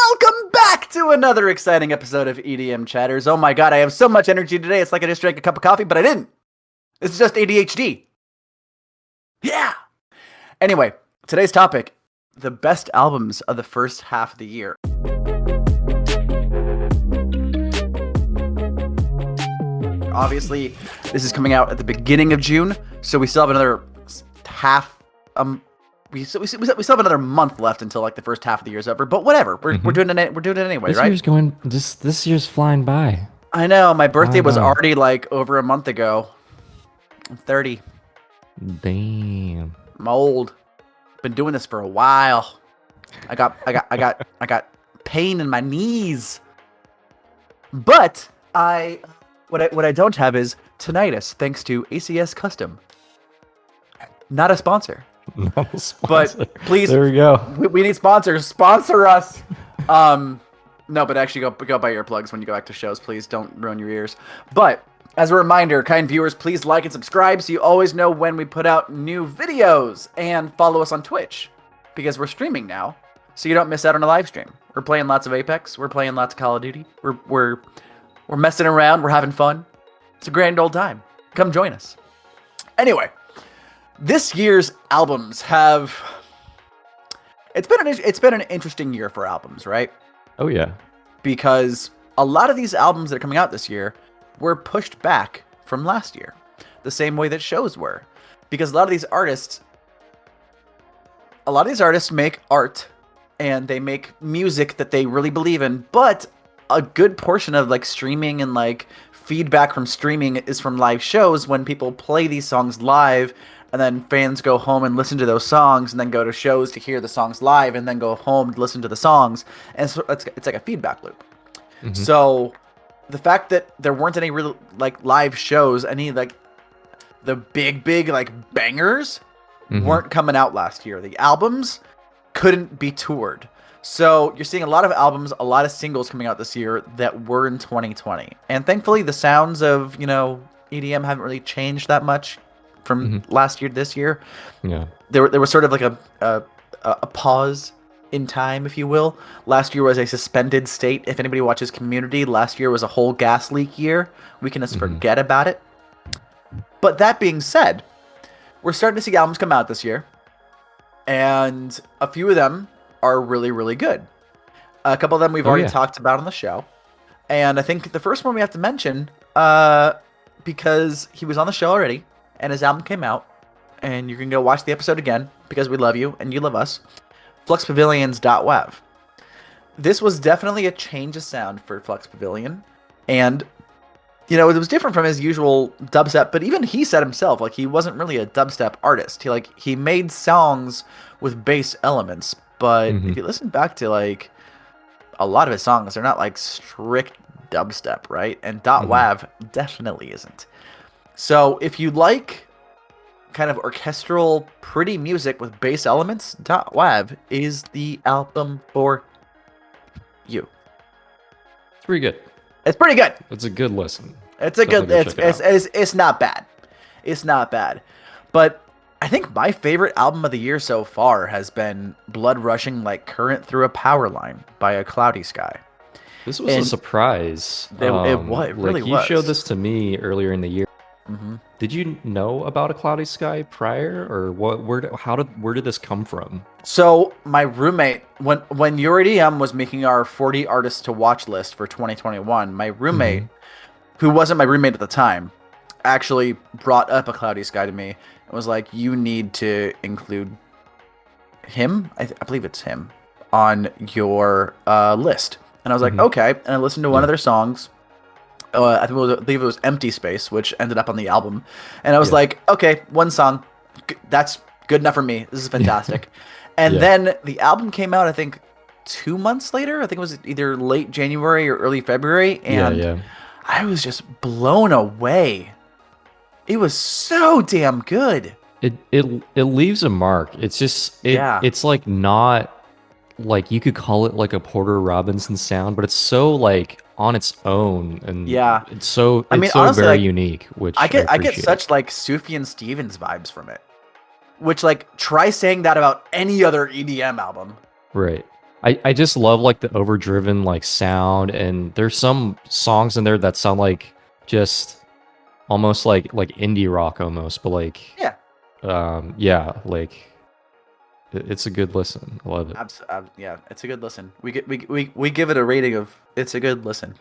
Welcome back to another exciting episode of EDM Chatters. Oh my god, I have so much energy today. It's like I just drank a cup of coffee, but I didn't. It's just ADHD. Yeah. Anyway, today's topic, the best albums of the first half of the year. Obviously, this is coming out at the beginning of June, so we still have another we still have another month left until like the first half of the year's over. But whatever, we're doing it. We're doing it anyway, right? This year's flying by. I know. My birthday was already like over a month ago. I'm 30. Damn. I'm old. Been doing this for a while. I got pain in my knees. But what I don't have is tinnitus, thanks to ACS Custom. Not a sponsor. Not a sponsor. But please, there we go. We need sponsors. Sponsor us. No, but actually go buy earplugs when you go back to shows. Please don't ruin your ears. But as a reminder, kind viewers, please like and subscribe so you always know when we put out new videos, and follow us on Twitch because we're streaming now, so you don't miss out on a live stream. We're playing lots of Apex. We're playing lots of Call of Duty. We're messing around. We're having fun. It's a grand old time. Come join us. Anyway, this year's albums have. It's been an interesting year for albums, right? Oh yeah. Because a lot of these albums that are coming out this year were pushed back from last year, the same way that shows were, because a lot of these artists make art and they make music that they really believe in, but a good portion of like streaming and like feedback from streaming is from live shows when people play these songs live, and then fans go home and listen to those songs, and then go to shows to hear the songs live, and then go home to listen to the songs, and so it's like a feedback loop. Mm-hmm. So the fact that there weren't any real like live shows, any like the big like bangers weren't coming out last year. The albums couldn't be toured. So you're seeing a lot of albums, a lot of singles coming out this year that were in 2020. And thankfully the sounds of, EDM haven't really changed that much from last year to this year. Yeah. There was sort of like a pause in time, if you will. Last year was a suspended state. If anybody watches Community, last year was a whole gas leak year. We can just forget about it. But that being said, we're starting to see albums come out this year, and a few of them are really, really good. A couple of them we've already talked about on the show, and I think the first one we have to mention, because he was on the show already, and his album came out, and you can go watch the episode again, because we love you, and you love us. Flux Pavilion's .wav. This was definitely a change of sound for Flux Pavilion, and it was different from his usual dubstep, but even he said himself, like, he wasn't really a dubstep artist. He made songs with bass elements, but if you listen back to like a lot of his songs, they're not like strict dubstep, right? And .wav definitely isn't. So if you like kind of orchestral, pretty music with bass elements, .wav is the album for you. It's pretty good. It's pretty good. It's a good listen. It's not bad. It's not bad. But I think my favorite album of the year so far has been Blood Rushing Like Current Through a Powerline by acloudyskye. This was a surprise. It really was. You showed this to me earlier in the year. Did you know about acloudyskye prior, or what? Where did this come from? So my roommate, when Your EDM was making our 40 artists to watch list for 2021, my roommate, who wasn't my roommate at the time, actually brought up acloudyskye to me and was like, "You need to include him. I believe it's him on your list." And I was like, "Okay." And I listened to one of their songs. I believe it was Empty Space, which ended up on the album. And I was like, okay, one song. That's good enough for me. This is fantastic. And then the album came out, I think, 2 months later. I think it was either late January or early February. And I was just blown away. It was so damn good. It leaves a mark. It's just, it's like not, like you could call it like a Porter Robinson sound, but it's so like on its own, and it's honestly, very unique. Which I get such like Sufjan Stevens vibes from it. Which, like, try saying that about any other EDM album. Right. I just love like the overdriven like sound, and there's some songs in there that sound like just almost like indie rock almost, but like Yeah. yeah, like it's a good listen. I love it. Yeah, it's a good listen. We give it a rating of it's a good listen.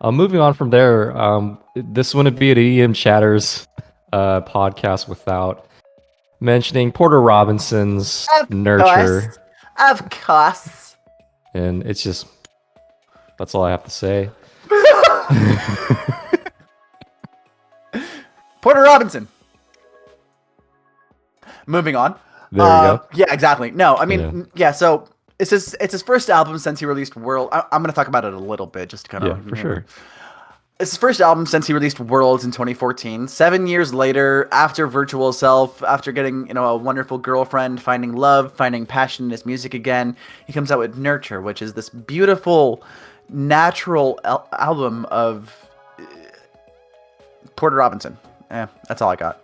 Moving on from there, this wouldn't be an EDM Chatters podcast without mentioning Porter Robinson's Nurture. Of course. And it's just, that's all I have to say. Porter Robinson. Moving on. There you go. Yeah, exactly. No, I mean, yeah. So it's his first album since he released World. I'm going to talk about it a little bit, just to kind of. Yeah, for sure. It's his first album since he released Worlds in 2014. 7 years later, after Virtual Self, after getting a wonderful girlfriend, finding love, finding passion in his music again, he comes out with Nurture, which is this beautiful, natural album of Porter Robinson. That's all I got.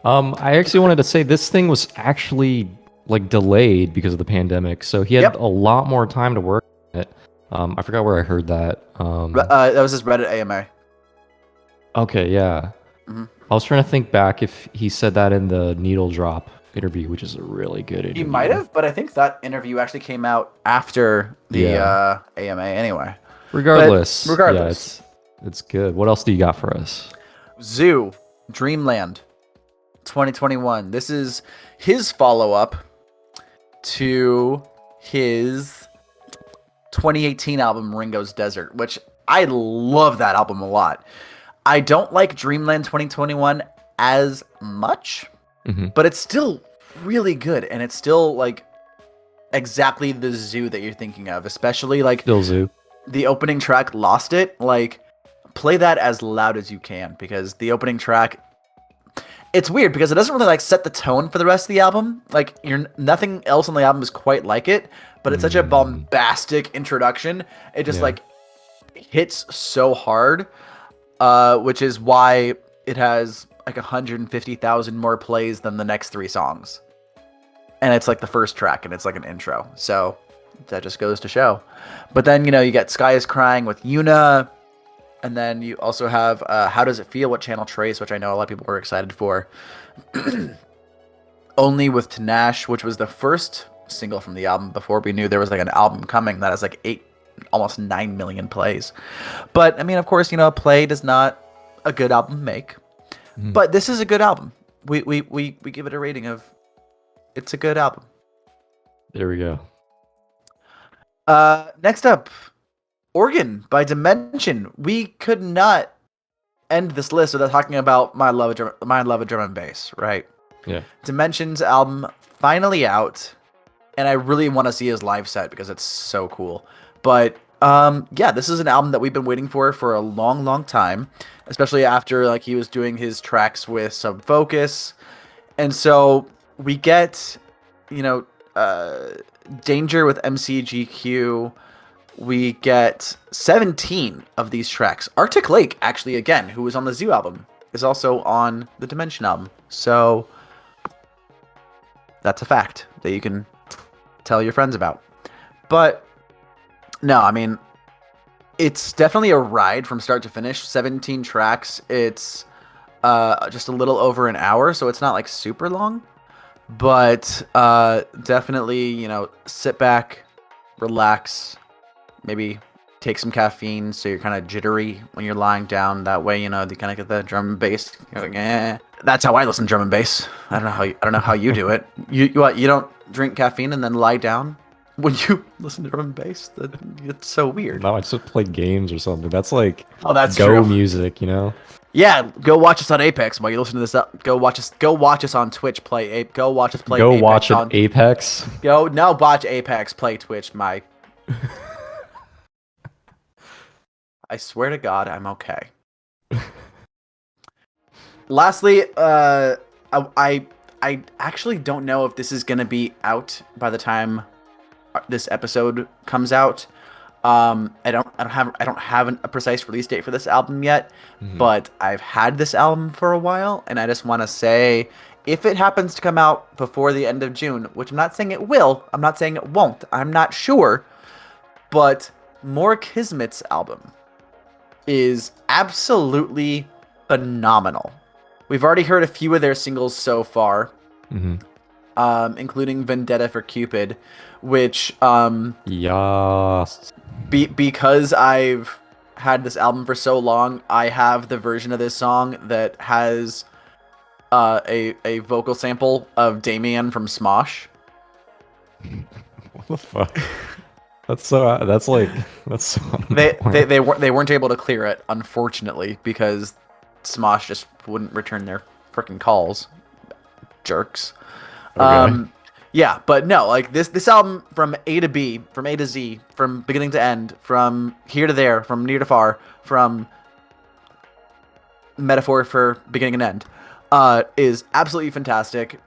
I actually wanted to say this thing was actually like delayed because of the pandemic, so he had a lot more time to work on it. I forgot where I heard that. That was his Reddit AMA. Okay, yeah. Mm-hmm. I was trying to think back if he said that in the Needle Drop interview, which is a really good interview. He might have, but I think that interview actually came out after the AMA anyway. Regardless. Yeah, it's good. What else do you got for us? Zoo, Dreamland, 2021. This is his follow-up to his 2018 album Ringo's Desert, which I love that album a lot. I don't like Dreamland 2021 as much, but it's still really good, and it's still like exactly the Zoo that you're thinking of, especially like still Zoo. The opening track, Lost It, like play that as loud as you can, because the opening track, it's weird because it doesn't really like set the tone for the rest of the album. Like nothing else on the album is quite like it, but it's such a bombastic introduction. It just like hits so hard, which is why it has like 150,000 more plays than the next 3 songs. And it's like the first track, and it's like an intro. So that just goes to show. But then, you get Sky is Crying with Yuna. And then you also have How Does It Feel with Channel Trace, which I know a lot of people were excited for. Only with Tanash, which was the first single from the album before we knew there was like an album coming that has like almost 9 million plays. But I mean, of course, play does not a good album make. But this is a good album. We give it a rating of it's a good album. There we go. Next up, Organ by Dimension. We could not end this list without talking about my love of drum and bass, right? Yeah. Dimension's album finally out, and I really want to see his live set because it's so cool. But yeah, this is an album that we've been waiting for a long, long time, especially after like he was doing his tracks with Sub Focus, and so we get Danger with MCGQ. We get 17 of these tracks. Arctic Lake, actually, again, who was on the Zoo album, is also on the Dimension album. So that's a fact that you can tell your friends about. But no, I mean, it's definitely a ride from start to finish. 17 tracks. It's just a little over an hour, so it's not like super long. But definitely, sit back, relax, maybe take some caffeine so you're kind of jittery when you're lying down. That way, you kind of get the drum and bass. You're like, eh. That's how I listen to drum and bass. I don't know how you do it. You don't drink caffeine and then lie down when you listen to drum and bass? It's so weird. No, I just play games or something. That's like that's go true. Music, Yeah, go watch us on Apex while you listen to this. Go watch us on Twitch play. Go watch us play. Go Apex watch on Apex. Watch Apex play Twitch, Mike. I swear to God, I'm okay. Lastly, I actually don't know if this is gonna be out by the time this episode comes out. I don't have a precise release date for this album yet, but I've had this album for a while, and I just want to say if it happens to come out before the end of June, which I'm not saying it will, I'm not saying it won't, I'm not sure, but More Kismet's album is absolutely phenomenal. We've already heard a few of their singles so far, including Vendetta for Cupid, which yes. Because I've had this album for so long, I have the version of this song that has a vocal sample of Damien from Smosh. What the fuck? That's so. They weren't able to clear it, unfortunately, because Smosh just wouldn't return their freaking calls. Jerks. Okay. Yeah, but no, like this album from A to B, from A to Z, from beginning to end, from here to there, from near to far, from metaphor for beginning and end, is absolutely fantastic.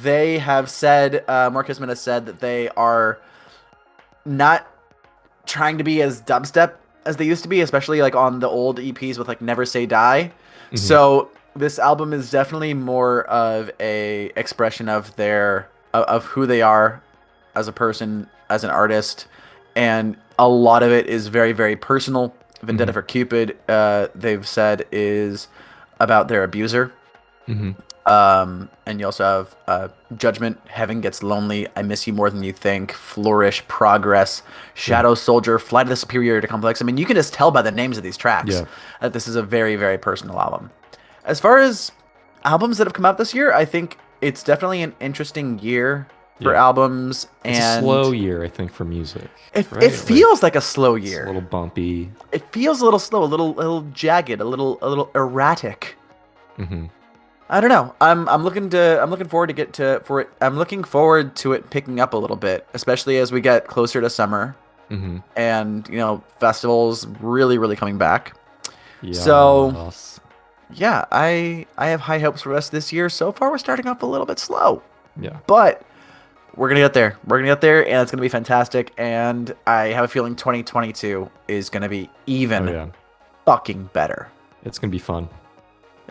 They have said, More Kismet has said that they are not trying to be as dubstep as they used to be, especially like on the old EPs with like Never Say Die. So this album is definitely more of a expression of their of who they are as a person, as an artist, and a lot of it is very, very personal. Vendetta for Cupid, they've said, is about their abuser. And you also have Judgment, Heaven Gets Lonely, I Miss You More Than You Think, Flourish, Progress, Shadow Soldier, Flight of the Superiority Complex. I mean, you can just tell by the names of these tracks that this is a very, very personal album. As far as albums that have come out this year, I think it's definitely an interesting year for albums. It's a slow year, I think, for music. It feels like a slow year. It's a little bumpy. It feels a little slow, a little jagged, a little erratic. I don't know. I'm looking forward to it picking up a little bit, especially as we get closer to summer, and festivals really coming back. So yeah, I have high hopes for us this year. So far, we're starting off a little bit slow. Yeah, but we're gonna get there. We're gonna get there, and it's gonna be fantastic. And I have a feeling 2022 is gonna be even fucking better. It's gonna be fun.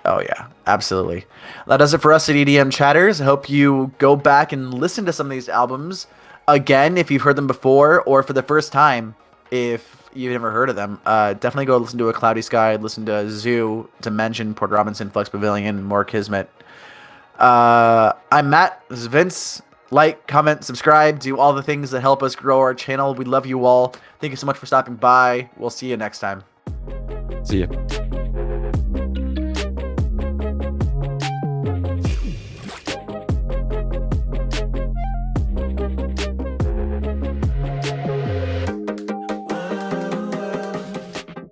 Oh, yeah, absolutely. That does it for us at EDM Chatters. I hope you go back and listen to some of these albums again if you've heard them before, or for the first time if you've never heard of them. Definitely go listen to A Cloudy Sky, listen to Zoo, Dimension, Porter Robinson, Flux Pavilion, More Kismet. I'm Matt. This is Vince. Like, comment, subscribe, do all the things that help us grow our channel. We love you all. Thank you so much for stopping by. We'll see you next time. See ya.